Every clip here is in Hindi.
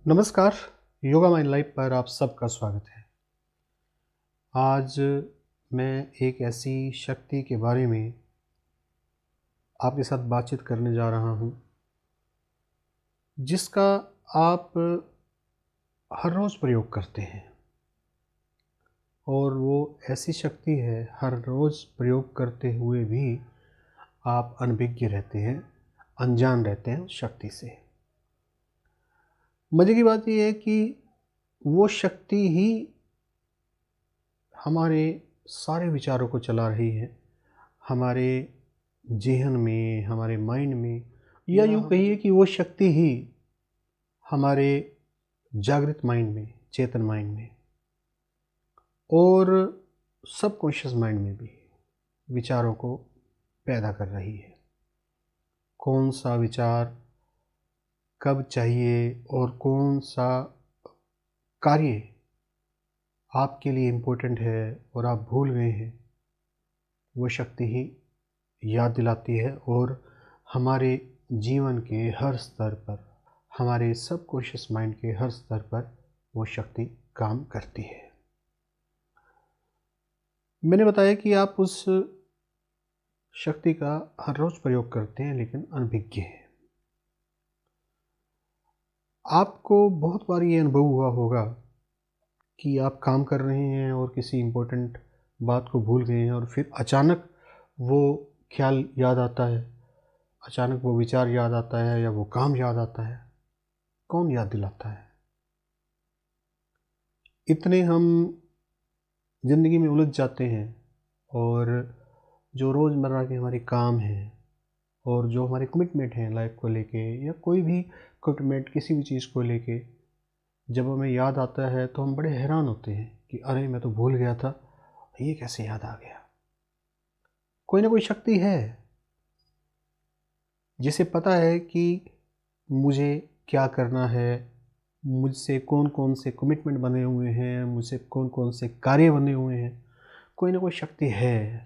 नमस्कार। योगा माइंड लाइफ पर आप सबका स्वागत है। आज मैं एक ऐसी शक्ति के बारे में आपके साथ बातचीत करने जा रहा हूं, जिसका आप हर रोज़ प्रयोग करते हैं। और वो ऐसी शक्ति है, हर रोज़ प्रयोग करते हुए भी आप अनभिज्ञ रहते हैं, अनजान रहते हैं उस शक्ति से। मज़े की बात यह है कि वो शक्ति ही हमारे सारे विचारों को चला रही है, हमारे ज़हन में, हमारे माइंड में, या यूँ कहिए कि वो शक्ति ही हमारे जागृत माइंड में, चेतन माइंड में और सबकॉन्शियस माइंड में भी विचारों को पैदा कर रही है। कौन सा विचार कब चाहिए और कौन सा कार्य आपके लिए इम्पोर्टेंट है और आप भूल गए हैं, वो शक्ति ही याद दिलाती है और हमारे जीवन के हर स्तर पर, हमारे सबकॉन्शियस माइंड के हर स्तर पर वो शक्ति काम करती है। मैंने बताया कि आप उस शक्ति का हर रोज़ प्रयोग करते हैं, लेकिन अनभिज्ञ हैं। आपको बहुत बार ये अनुभव हुआ होगा कि आप काम कर रहे हैं और किसी इम्पोर्टेंट बात को भूल गए हैं और फिर अचानक वो ख्याल याद आता है, अचानक वो विचार याद आता है या वो काम याद आता है। कौन याद दिलाता है? इतने हम ज़िंदगी में उलझ जाते हैं और जो रोज़मर्रा के हमारे काम हैं और जो हमारे कमिटमेंट हैं लाइफ को लेके, या कोई भी कमिटमेंट किसी भी चीज़ को लेके जब हमें याद आता है तो हम बड़े हैरान होते हैं कि अरे मैं तो भूल गया था, ये कैसे याद आ गया। कोई ना कोई शक्ति है जिसे पता है कि मुझे क्या करना है, मुझसे कौन कौन से कमिटमेंट बने हुए हैं, मुझसे कौन कौन से कार्य बने हुए हैं। कोई ना कोई शक्ति है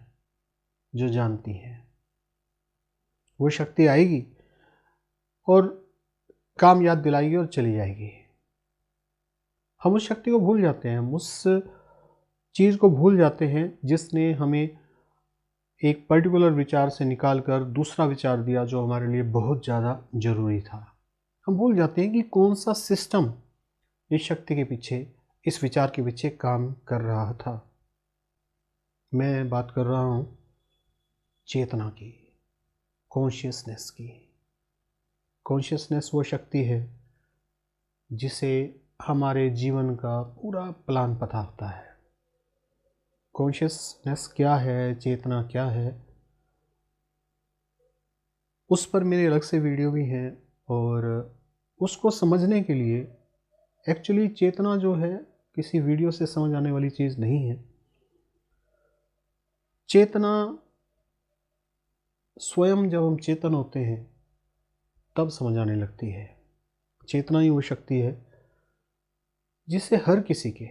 जो जानती है। वो शक्ति आएगी और काम याद दिलाएगी और चली जाएगी। हम उस शक्ति को भूल जाते हैं, हम उस चीज़ को भूल जाते हैं जिसने हमें एक पर्टिकुलर विचार से निकाल कर दूसरा विचार दिया जो हमारे लिए बहुत ज़्यादा ज़रूरी था। हम भूल जाते हैं कि कौन सा सिस्टम इस शक्ति के पीछे, इस विचार के पीछे काम कर रहा था। मैं बात कर रहा हूँ चेतना की, कॉन्शियसनेस की। कॉन्शियसनेस वो शक्ति है जिसे हमारे जीवन का पूरा प्लान पता होता है। कॉन्शियसनेस क्या है, चेतना क्या है, उस पर मेरे अलग से वीडियो भी हैं। और उसको समझने के लिए एक्चुअली चेतना जो है किसी वीडियो से समझ आने वाली चीज़ नहीं है। चेतना स्वयं जब हम चेतन होते हैं तब समझ आने लगती है। चेतना ही वो शक्ति है जिसे हर किसी के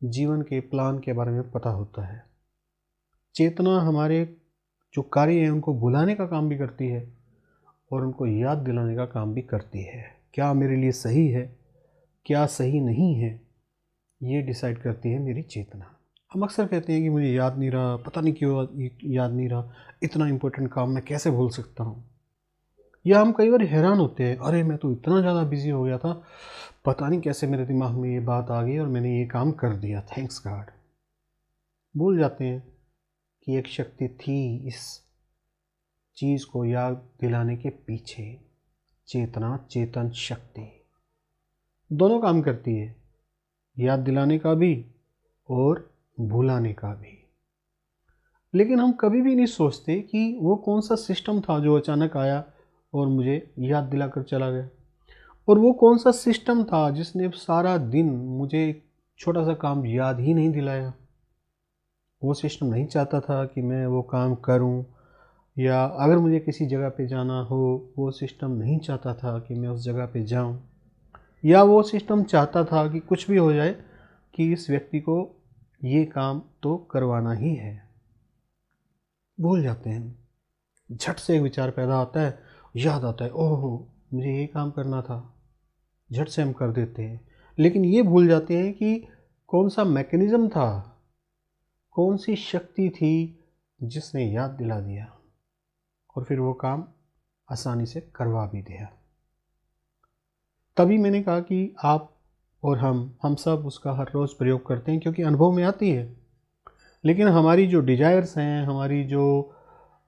जीवन के प्लान के बारे में पता होता है। चेतना हमारे जो कार्य हैं उनको भुलाने का काम भी करती है और उनको याद दिलाने का काम भी करती है। क्या मेरे लिए सही है, क्या सही नहीं है, ये डिसाइड करती है मेरी चेतना। हम अक्सर कहते हैं कि मुझे याद नहीं रहा, पता नहीं क्यों याद नहीं रहा, इतना इम्पोर्टेंट काम मैं कैसे भूल सकता हूँ। या हम कई बार हैरान होते हैं, अरे मैं तो इतना ज़्यादा बिजी हो गया था, पता नहीं कैसे मेरे दिमाग में ये बात आ गई और मैंने ये काम कर दिया, थैंक्स गॉड। भूल जाते हैं कि एक शक्ति थी इस चीज़ को याद दिलाने के पीछे। चेतना, चेतन शक्ति दोनों काम करती है, याद दिलाने का भी और भुलाने का भी। लेकिन हम कभी भी नहीं सोचते कि वो कौन सा सिस्टम था जो अचानक आया और मुझे याद दिलाकर चला गया। और वो कौन सा सिस्टम था जिसने सारा दिन मुझे एक छोटा सा काम याद ही नहीं दिलाया। वो सिस्टम नहीं चाहता था कि मैं वो काम करूं, या अगर मुझे किसी जगह पे जाना हो वो सिस्टम नहीं चाहता था कि मैं उस जगह पे जाऊं, या वो सिस्टम चाहता था कि कुछ भी हो जाए कि इस व्यक्ति को ये काम तो करवाना ही है। भूल जाते हैं, झट से एक विचार पैदा होता है, याद आता है, ओहो मुझे ये काम करना था, झट से हम कर देते हैं, लेकिन ये भूल जाते हैं कि कौन सा मैकेनिज़्म था, कौन सी शक्ति थी जिसने याद दिला दिया और फिर वो काम आसानी से करवा भी दिया। तभी मैंने कहा कि आप और हम सब उसका हर रोज़ प्रयोग करते हैं क्योंकि अनुभव में आती है, लेकिन हमारी जो डिज़ायर्स हैं, हमारी जो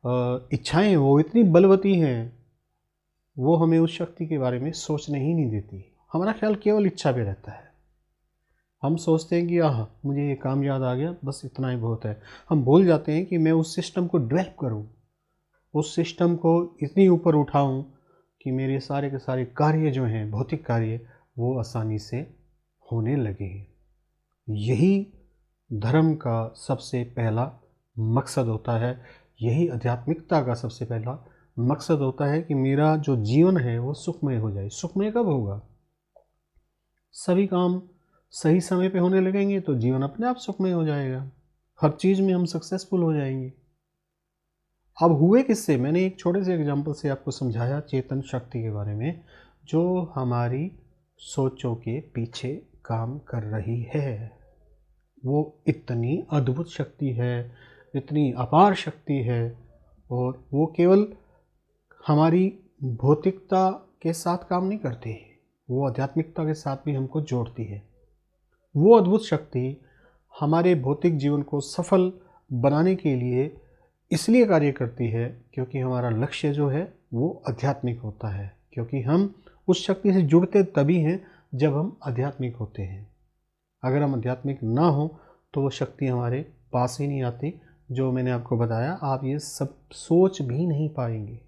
इच्छाएं हैं वो इतनी बलवती हैं, वो हमें उस शक्ति के बारे में सोचने ही नहीं देती। हमारा ख्याल केवल इच्छा पे रहता है। हम सोचते हैं कि मुझे ये काम याद आ गया, बस इतना ही बहुत है। हम भूल जाते हैं कि मैं उस सिस्टम को डेवलप करूं, उस सिस्टम को इतनी ऊपर उठाऊं कि मेरे सारे के सारे कार्य जो हैं, भौतिक कार्य, वो आसानी से होने लगे। यही धर्म का सबसे पहला मकसद होता है, यही आध्यात्मिकता का सबसे पहला मकसद होता है कि मेरा जो जीवन है वो सुखमय हो जाए। सुखमय कब होगा? सभी काम सही समय पे होने लगेंगे तो जीवन अपने आप सुखमय हो जाएगा, हर चीज़ में हम सक्सेसफुल हो जाएंगे। अब हुए किससे? मैंने एक छोटे से एग्जांपल से आपको समझाया चेतन शक्ति के बारे में, जो हमारी सोचों के पीछे काम कर रही है। वो इतनी अद्भुत शक्ति है, इतनी अपार शक्ति है, और वो केवल हमारी भौतिकता के साथ काम नहीं करती, वो आध्यात्मिकता के साथ भी हमको जोड़ती है। वो अद्भुत शक्ति हमारे भौतिक जीवन को सफल बनाने के लिए इसलिए कार्य करती है क्योंकि हमारा लक्ष्य जो है वो आध्यात्मिक होता है, क्योंकि हम उस शक्ति से जुड़ते तभी हैं जब हम आध्यात्मिक होते हैं। अगर हम आध्यात्मिक ना हो तो वो शक्ति हमारे पास ही नहीं आती। जो मैंने आपको बताया, आप ये सब सोच भी नहीं पाएंगे।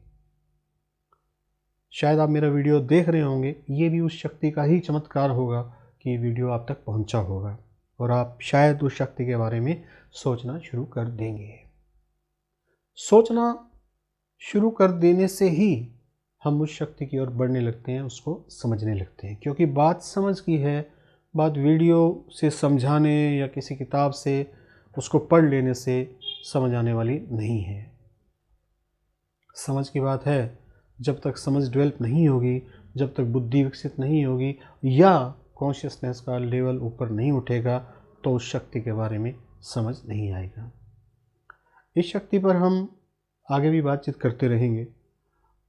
शायद आप मेरा वीडियो देख रहे होंगे, ये भी उस शक्ति का ही चमत्कार होगा कि ये वीडियो आप तक पहुंचा होगा और आप शायद उस शक्ति के बारे में सोचना शुरू कर देंगे। सोचना शुरू कर देने से ही हम उस शक्ति की ओर बढ़ने लगते हैं, उसको समझने लगते हैं, क्योंकि बात समझ की है, बात वीडियो से समझाने या किसी किताब से उसको पढ़ लेने से समझ आने वाली नहीं है। समझ की बात है, जब तक समझ डेवलप नहीं होगी, जब तक बुद्धि विकसित नहीं होगी या कॉन्शियसनेस का लेवल ऊपर नहीं उठेगा, तो उस शक्ति के बारे में समझ नहीं आएगा। इस शक्ति पर हम आगे भी बातचीत करते रहेंगे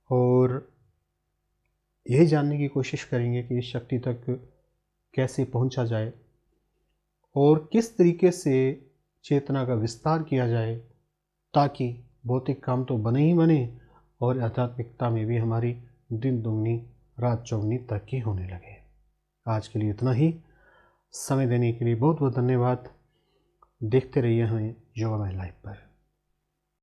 और यही जानने की कोशिश करेंगे कि इस शक्ति तक कैसे पहुंचा जाए और किस तरीके से चेतना का विस्तार किया जाए, ताकि भौतिक काम तो बने ही बने और आध्यात्मिकता में भी हमारी दिन दुगनी रात चौगनी तरक्की होने लगे। आज के लिए इतना ही। समय देने के लिए बहुत बहुत धन्यवाद। देखते रहिए हमें योगा माय लाइफ पर।